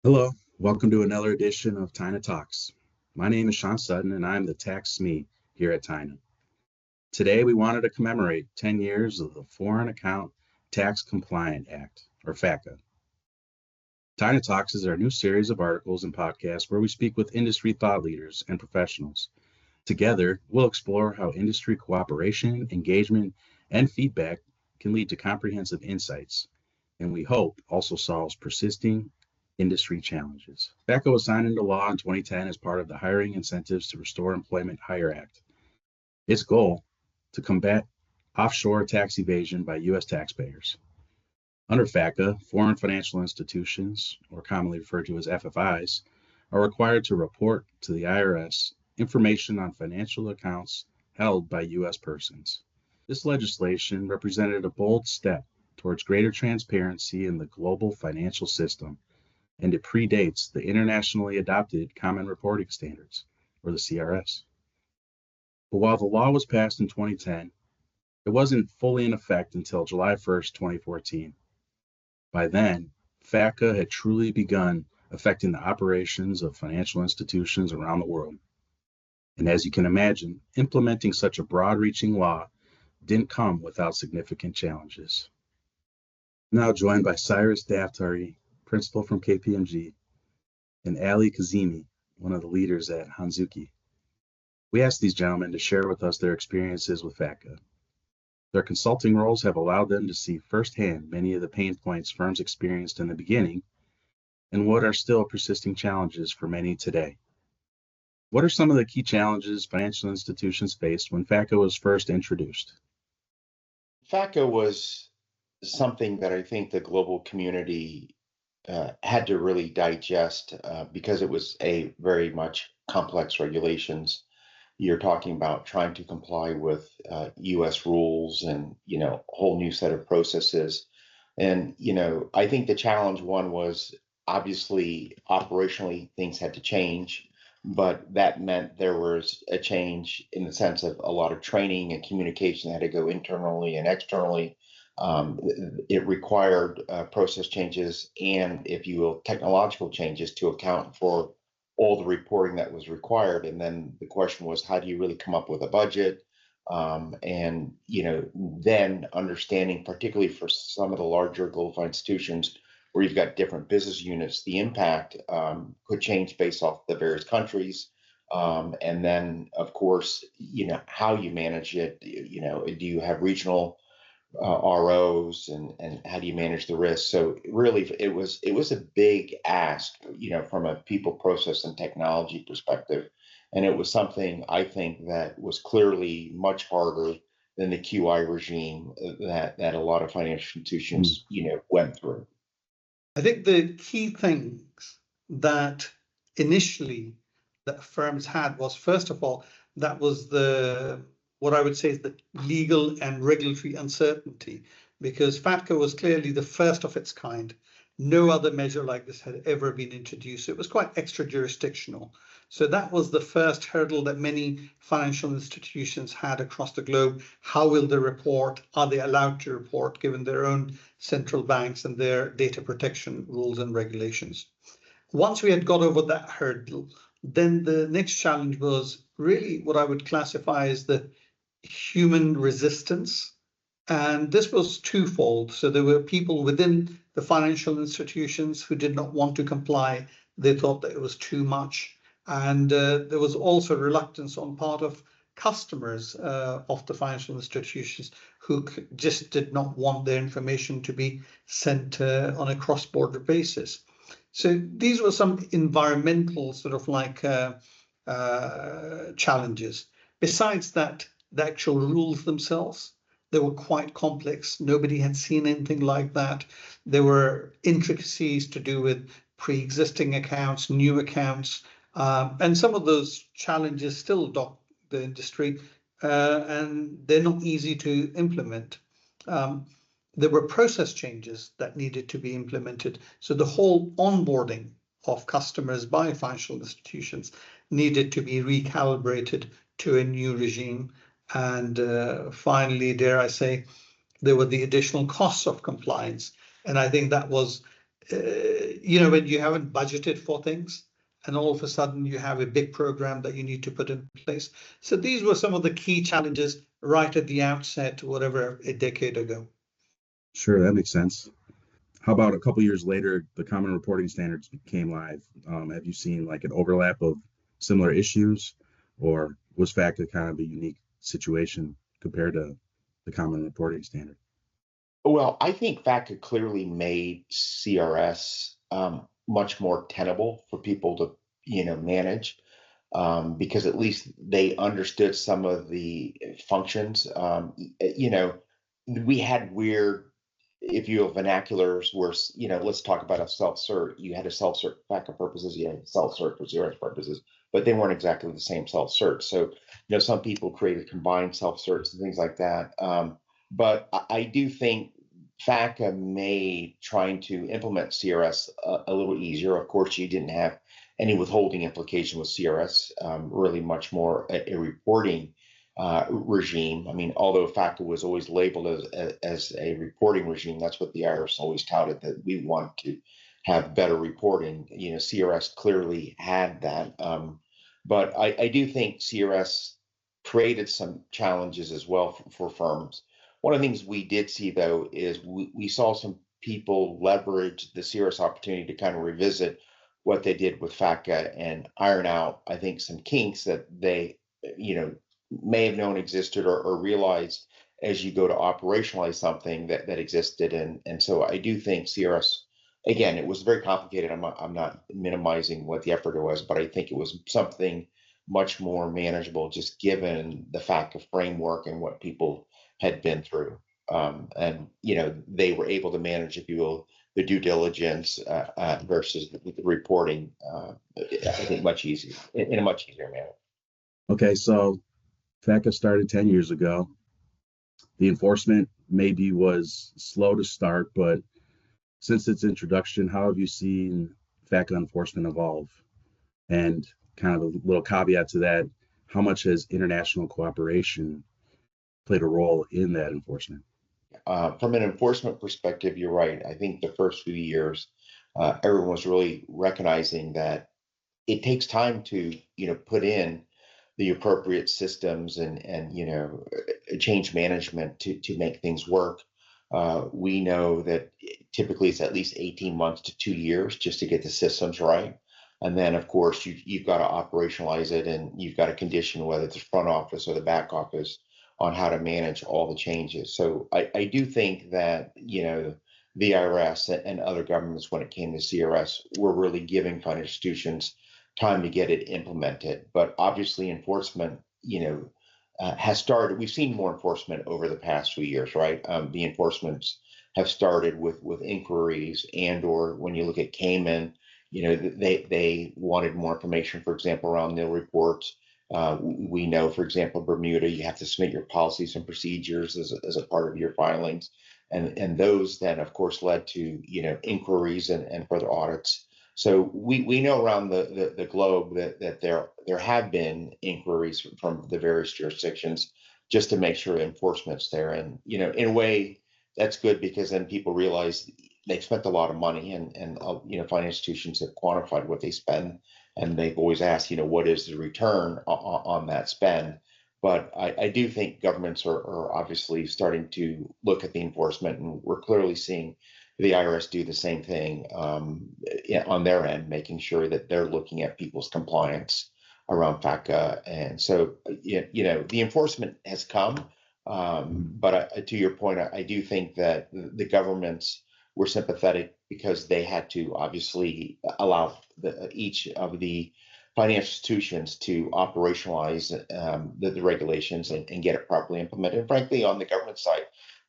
Hello, welcome to another edition of TAINA Talks. My name is Sutton and I'm the tax SME here at TAINA. Today we wanted to commemorate 10 years of the Foreign Account Tax Compliant Act, or FATCA. TAINA Talks is our new series of articles and podcasts where we speak with industry thought leaders and professionals. Together, we'll explore how industry cooperation, engagement, and feedback can lead to comprehensive insights, and we hope also solves persisting industry challenges. FATCA was signed into law in 2010 as part of the Hiring Incentives to Restore Employment Hire Act. Its goal, to combat offshore tax evasion by U.S. taxpayers. Under FATCA, foreign financial institutions, or commonly referred to as FFIs, are required to report to the IRS information on financial accounts held by U.S. persons. This legislation represented a bold step towards greater transparency in the global financial system, and it predates the internationally adopted Common Reporting Standards, or the CRS. But while the law was passed in 2010, it wasn't fully in effect until July 1st, 2014. By then, FATCA had truly begun affecting the operations of financial institutions around the world. And as you can imagine, implementing such a broad-reaching law didn't come without significant challenges. Now joined by Cyrus Daftary Principal from KPMG, and Kazimi, one of the leaders at Hansuke. We asked these gentlemen to share with us their experiences with FATCA. Their consulting roles have allowed them to see firsthand many of the pain points firms experienced in the beginning and what are still persisting challenges for many today. What are some of the key challenges financial institutions faced when FATCA was first introduced? FATCA was something that I think the global community had to really digest because it was a very much complex regulations. You're talking about trying to comply with U.S. rules and a whole new set of processes. And I think the challenge one was obviously operationally things had to change, but that meant there was a change in the sense of a lot of training and communication that had to go internally and externally. It required process changes and, if you will, technological changes to account for all the reporting that was required. And then the question was, how do you really come up with a budget? And then understanding, particularly for some of the larger global institutions where you've got different business units, the impact could change based off the various countries. And then, of course, how you manage it. Do you have regional ROs and how do you manage the risk? So really, it was a big ask, from a people, process, and technology perspective, and it was something I think that was clearly much harder than the QI regime that a lot of financial institutions, went through. I think the key things that initially that firms had was, first of all, that was what I would say is the legal and regulatory uncertainty, because FATCA was clearly the first of its kind. No other measure like this had ever been introduced. It was quite extra-jurisdictional. So that was the first hurdle that many financial institutions had across the globe. How will they report? Are they allowed to report, given their own central banks and their data protection rules and regulations? Once we had got over that hurdle, then the next challenge was really what I would classify as the human resistance. And this was twofold. So there were people within the financial institutions who did not want to comply. They thought that it was too much. And there was also reluctance on part of customers of the financial institutions who just did not want their information to be sent on a cross-border basis. So these were some environmental sort of like challenges. Besides that, the actual rules themselves, they were quite complex. Nobody had seen anything like that. There were intricacies to do with pre-existing accounts, new accounts, and some of those challenges still dog the industry, and they're not easy to implement. There were process changes that needed to be implemented. So the whole onboarding of customers by financial institutions needed to be recalibrated to a new regime. And finally, dare I say, there were the additional costs of compliance. And I think that was when you haven't budgeted for things and all of a sudden you have a big program that you need to put in place. So these were some of the key challenges right at the outset, whatever, a decade ago. Sure, that makes sense. How about a couple years later, the common reporting standards became live? Have you seen like an overlap of similar issues, or was FATCA kind of a unique situation compared to the common reporting standard? Well, I think FATCA clearly made CRS much more tenable for people to, manage, because at least they understood some of the functions. We had weird, if you have vernaculars where, let's talk about a self-cert. You had a self-cert for FATCA purposes, you had a self-cert for CRS purposes, but they weren't exactly the same self-cert. So, some people created combined self-certs and things like that. But I do think FATCA made trying to implement CRS a little easier. Of course, you didn't have any withholding implication with CRS, really much more a reporting regime. I mean, although FATCA was always labeled as a reporting regime, that's what the IRS always touted, that we want to have better reporting. CRS clearly had that. But I do think CRS created some challenges as well for firms. One of the things we did see, though, is we saw some people leverage the CRS opportunity to kind of revisit what they did with FATCA and iron out, I think, some kinks that they, may have known existed or realized as you go to operationalize something that existed. And so I do think CRS, again, it was very complicated. I'm not minimizing what the effort was, but I think it was something much more manageable, just given the FATCA framework and what people had been through. And, they were able to manage, if you will, the due diligence versus the reporting, I think much easier, in a much easier manner. Okay, so FATCA started 10 years ago. The enforcement maybe was slow to start, but since its introduction, how have you seen FATCA enforcement evolve? And kind of a little caveat to that, how much has international cooperation played a role in that enforcement? From an enforcement perspective, you're right. I think the first few years, everyone was really recognizing that it takes time to, put in the appropriate systems and change management to make things work. We know that typically it's at least 18 months to 2 years just to get the systems right. And then, of course, you've got to operationalize it, and you've got to condition whether it's the front office or the back office on how to manage all the changes. So I do think that, the IRS and other governments, when it came to CRS, were really giving financial institutions time to get it implemented. But obviously enforcement, has started. We've seen more enforcement over the past few years, right? The enforcements have started with inquiries, or when you look at Cayman, they wanted more information, for example, around nil reports. We know, for example, Bermuda, you have to submit your policies and procedures as a part of your filings. And those then, of course, led to, inquiries and further audits. So we know around the globe that there have been inquiries from the various jurisdictions just to make sure enforcement's there. And, in a way, that's good, because then people realize they've spent a lot of money, and financial institutions have quantified what they spend. And they've always asked, what is the return on that spend? But I do think governments are obviously starting to look at the enforcement, and we're clearly seeing the IRS do the same thing on their end, making sure that they're looking at people's compliance around FATCA. And so, the enforcement has come. But to your point, I do think that the governments were sympathetic, because they had to obviously allow each of the financial institutions to operationalize the regulations and get it properly implemented. And frankly, on the government side,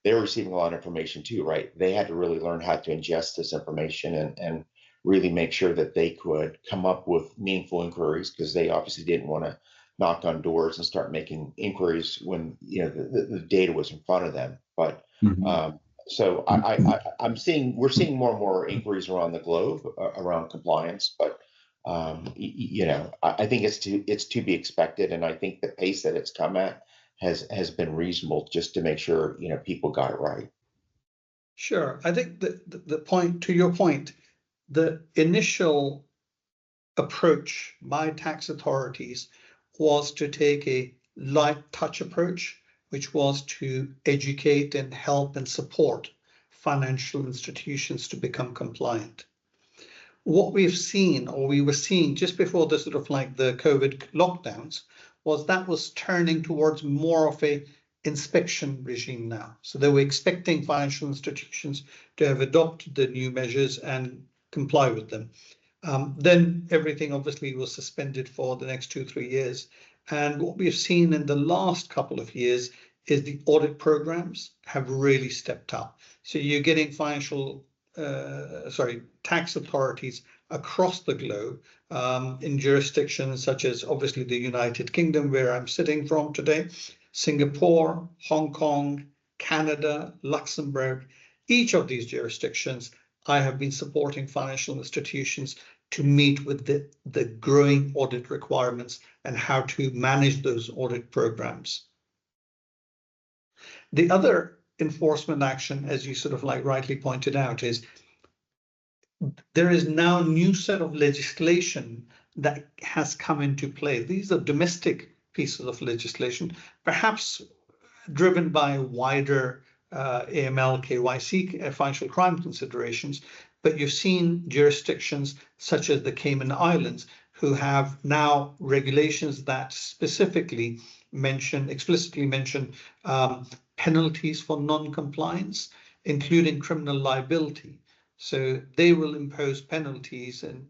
they were receiving a lot of information too, right? They had to really learn how to ingest this information and really make sure that they could come up with meaningful inquiries, because they obviously didn't want to knock on doors and start making inquiries when the data was in front of them. But so we're seeing more and more inquiries around the globe around compliance, but I think it's to be expected, and I think the pace that it's come at has been reasonable, just to make sure people got it right. Sure, I think the point, to your point, the initial approach by tax authorities was to take a light touch approach, which was to educate and help and support financial institutions to become compliant. What we've seen, or we were seeing just before the sort of like the COVID lockdowns, was that was turning towards more of a inspection regime now. So they were expecting financial institutions to have adopted the new measures and comply with them. Then everything obviously was suspended for the next 2-3 years. And what we've seen in the last couple of years is the audit programs have really stepped up. So you're getting tax authorities across the globe in jurisdictions such as obviously the United Kingdom, where I'm sitting from today, Singapore, Hong Kong, Canada, Luxembourg. Each of these jurisdictions, I have been supporting financial institutions to meet with the growing audit requirements and how to manage those audit programs. The other enforcement action, as you sort of like rightly pointed out, is there is now a new set of legislation that has come into play. These are domestic pieces of legislation, perhaps driven by wider AML, KYC, financial crime considerations, but you've seen jurisdictions such as the Cayman Islands who have now regulations that specifically explicitly mention penalties for non-compliance, including criminal liability. So they will impose penalties, and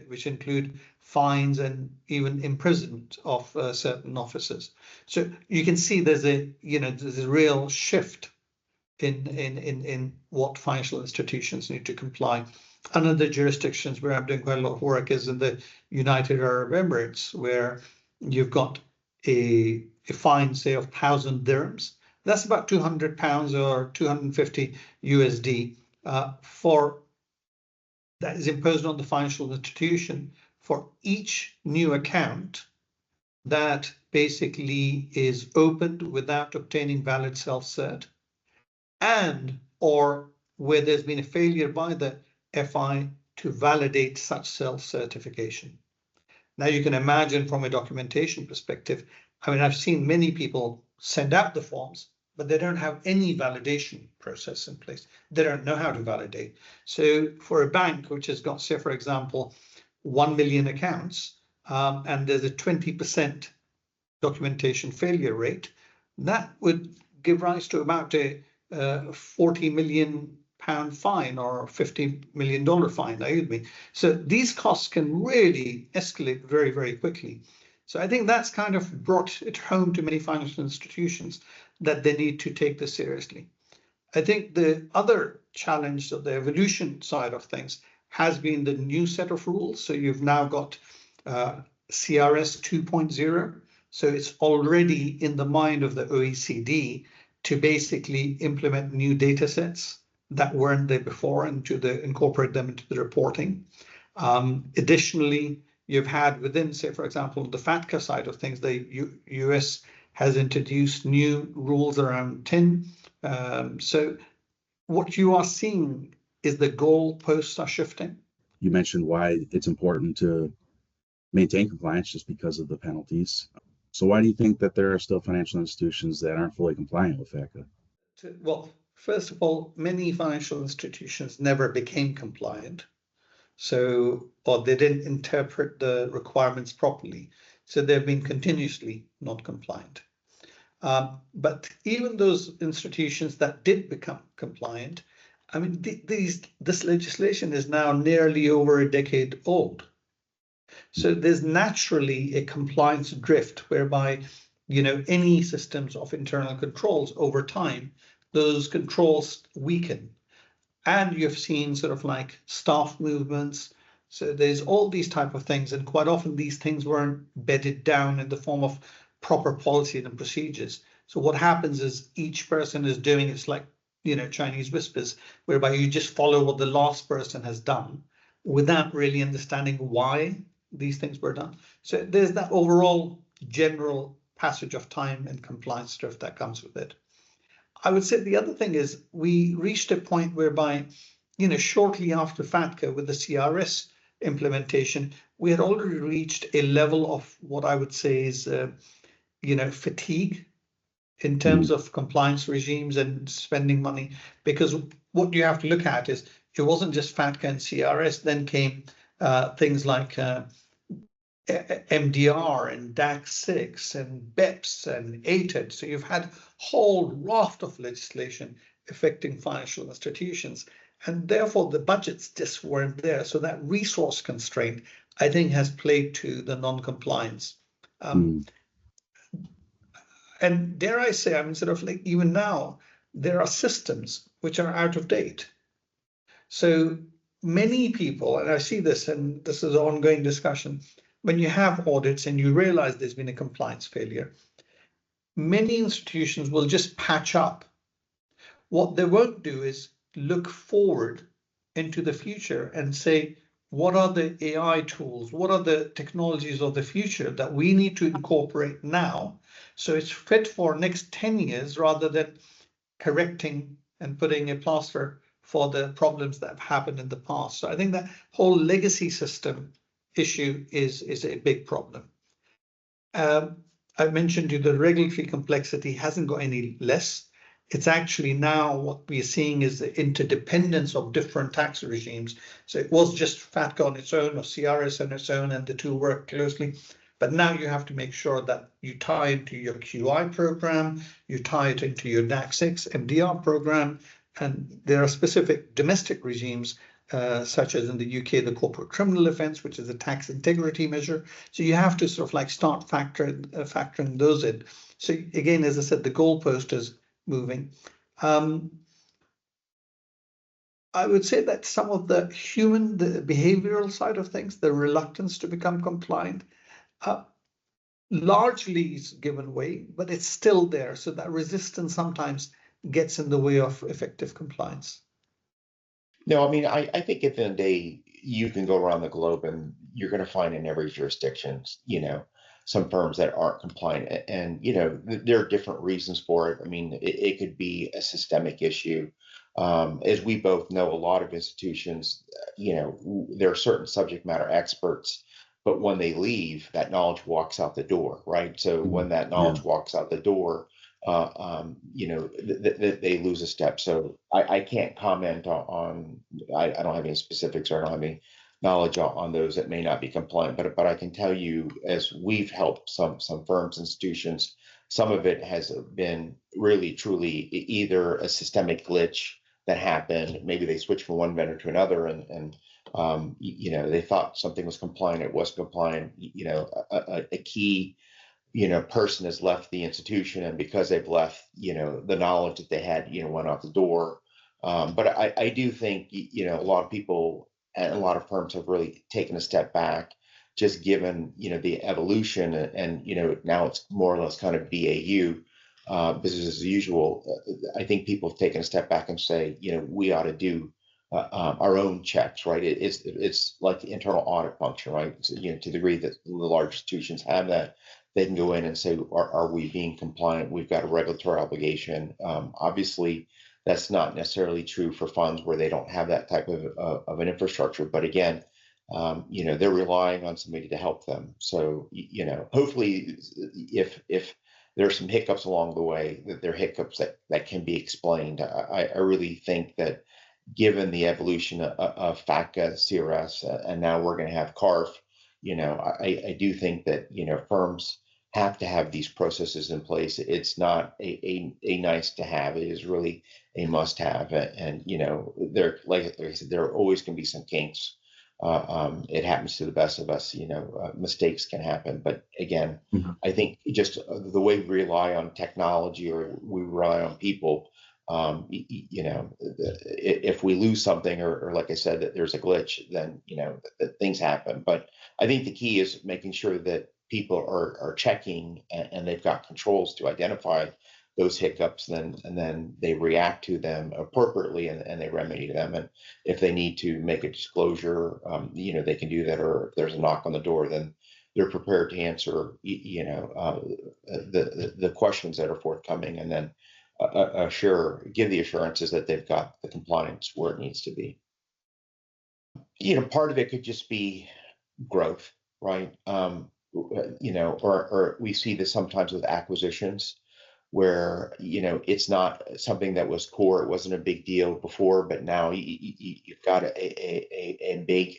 which include fines and even imprisonment of certain officers. So you can see there's a real shift in what financial institutions need to comply. Another jurisdictions where I'm doing quite a lot of work is in the United Arab Emirates, where you've got a fine, say, of 1,000 dirhams. That's about £200 or 250 USD that is imposed on the financial institution for each new account that basically is opened without obtaining valid self-cert, and or where there's been a failure by the FI to validate such self-certification. Now you can imagine from a documentation perspective, I mean, I've seen many people send out the forms, but they don't have any validation process in place. They don't know how to validate. So for a bank which has got, say, for example, 1 million accounts, and there's a 20% documentation failure rate, that would give rise to about a £40 million fine or $50 million fine. So these costs can really escalate very, very quickly. So I think that's kind of brought it home to many financial institutions that they need to take this seriously. I think the other challenge of the evolution side of things has been the new set of rules. So you've now got CRS 2.0. So it's already in the mind of the OECD to basically implement new data sets that weren't there before and to incorporate them into the reporting. Additionally, you've had within, say, for example, the FATCA side of things, the US has introduced new rules around TIN. So what you are seeing is the goalposts are shifting. You mentioned why it's important to maintain compliance just because of the penalties. So why do you think that there are still financial institutions that aren't fully compliant with FATCA? Well, first of all, many financial institutions never became compliant. So, or they didn't interpret the requirements properly. So they've been continuously not compliant. But even those institutions that did become compliant, I mean, this legislation is now nearly over a decade old. So there's naturally a compliance drift whereby, any systems of internal controls over time, those controls weaken. And you've seen sort of like staff movements. So there's all these type of things. And quite often these things weren't bedded down in the form of proper policy and procedures. So what happens is each person is doing, it's like, Chinese whispers, whereby you just follow what the last person has done without really understanding why these things were done. So there's that overall general passage of time and compliance drift that comes with it. I would say the other thing is we reached a point whereby shortly after FATCA with the CRS implementation, we had already reached a level of what I would say is, fatigue in terms of compliance regimes and spending money. Because what you have to look at is it wasn't just FATCA and CRS, then came things like MDR and DAX 6 and BEPS and ATED. So you've had a whole raft of legislation affecting financial institutions. And therefore, the budgets just weren't there. So that resource constraint, I think, has played to the non-compliance. And dare I say, sort of like even now, there are systems which are out of date. So many people, and I see this, and this is an ongoing discussion, when you have audits and you realize there's been a compliance failure, many institutions will just patch up. What they won't do is look forward into the future and say, what are the AI tools? What are the technologies of the future that we need to incorporate now so it's fit for next 10 years rather than correcting and putting a plaster for the problems that have happened in the past? So I think that whole legacy system issue is a big problem. I mentioned to you the regulatory complexity hasn't got any less. It's actually now what we're seeing is the interdependence of different tax regimes. So it was just FATCA on its own or CRS on its own, and the two work closely. But now you have to make sure that you tie into your QI program, you tie it into your DAX 6 MDR program, and there are specific domestic regimes, such as in the UK, the corporate criminal offence, which is a tax integrity measure. So you have to sort of like start factoring those in. So again, as I said, the goalpost is moving. I would say that some of the behavioral side of things, the reluctance to become compliant, largely is given way, but it's still there. So that resistance sometimes gets in the way of effective compliance. No, I think at the end of the day, you can go around the globe and you're going to find in every jurisdiction, some firms that aren't compliant. And, there are different reasons for it. It could be a systemic issue. As we both know, a lot of institutions, there are certain subject matter experts, but when they leave, that knowledge walks out the door, right? So when that knowledge walks out the door, they lose a step. So I can't comment on, I don't have any specifics, or I don't have any knowledge on those that may not be compliant, but I can tell you, as we've helped some firms, institutions, some of it has been really truly either a systemic glitch that happened. Maybe they switched from one vendor to another, and they thought something was compliant, it wasn't compliant. A key person has left the institution, and because they've left, the knowledge that they had, went out the door. But I do think, a lot of people and a lot of firms have really taken a step back, just given, the evolution, and now it's more or less kind of BAU, business as usual. I think people have taken a step back and say, we ought to do our own checks, right? It's like the internal audit function, right? So, to the degree that the large institutions have that, they can go in and say, are we being compliant? We've got a regulatory obligation. Obviously, that's not necessarily true for funds where they don't have that type of an infrastructure. But again, they're relying on somebody to help them. So, hopefully, if there are some hiccups along the way, that they're hiccups that can be explained. I really think that given the evolution of FATCA, CRS, and now we're going to have CARF, I do think that, firms have to have these processes in place. It's not a nice to have. It is really a must have. And, there, like I said, there are always going to be some kinks. It happens to the best of us, mistakes can happen. But again, I think just the way we rely on technology, or we rely on people, if we lose something, or like I said, that there's a glitch, then, that things happen. But I think the key is making sure that people are checking, and they've got controls to identify those hiccups, and then they react to them appropriately, and they remedy them. And if they need to make a disclosure, they can do that. Or if there's a knock on the door, then they're prepared to answer, the questions that are forthcoming, and then give the assurances that they've got the compliance where it needs to be. Part of it could just be growth, right? Or we see this sometimes with acquisitions where, it's not something that was core. It wasn't a big deal before, but now you've got a big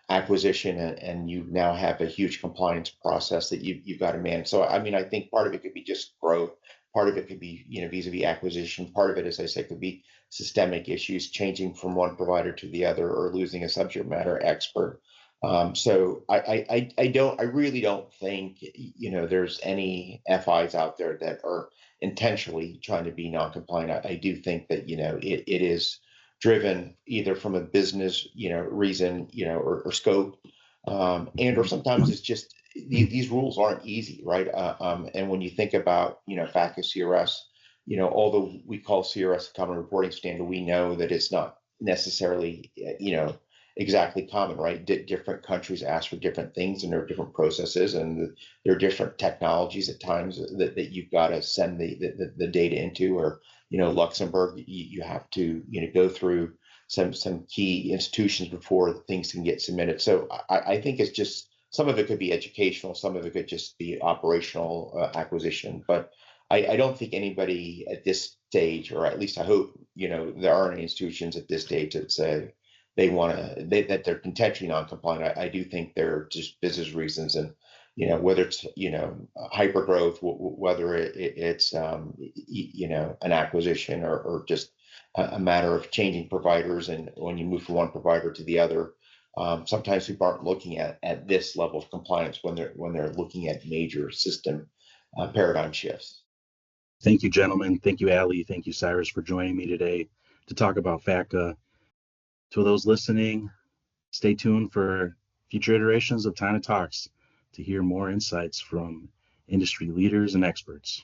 acquisition, and you now have a huge compliance process that you've got to manage. So, I mean, I think part of it could be just growth. Part of it could be, vis-a-vis acquisition. Part of it, as I said, could be systemic issues, changing from one provider to the other, or losing a subject matter expert. So I really don't think, there's any FIs out there that are intentionally trying to be non-compliant. I do think that, it is driven either from a business, reason, or scope, and or sometimes it's just these rules aren't easy, right? And when you think about, FATCA CRS, although we call CRS a common reporting standard, we know that it's not necessarily, exactly common, right? Different countries ask for different things, and there are different processes, and there are different technologies at times that you've got to send the data into. Or, Luxembourg, you have to, go through some key institutions before things can get submitted. So I think it's just, some of it could be educational, some of it could just be operational acquisition. But I don't think anybody at this stage, or at least I hope, there aren't any institutions at this stage that say that they're intentionally non-compliant. I do think they're just business reasons, and whether it's hyper growth, whether it's an acquisition, or just a matter of changing providers, and when you move from one provider to the other, sometimes people aren't looking at this level of compliance when they're looking at major system paradigm shifts. Thank you, gentlemen. Thank you, Ali. Thank you, Cyrus, for joining me today to talk about FATCA. To those listening, stay tuned for future iterations of TAINA Talks to hear more insights from industry leaders and experts.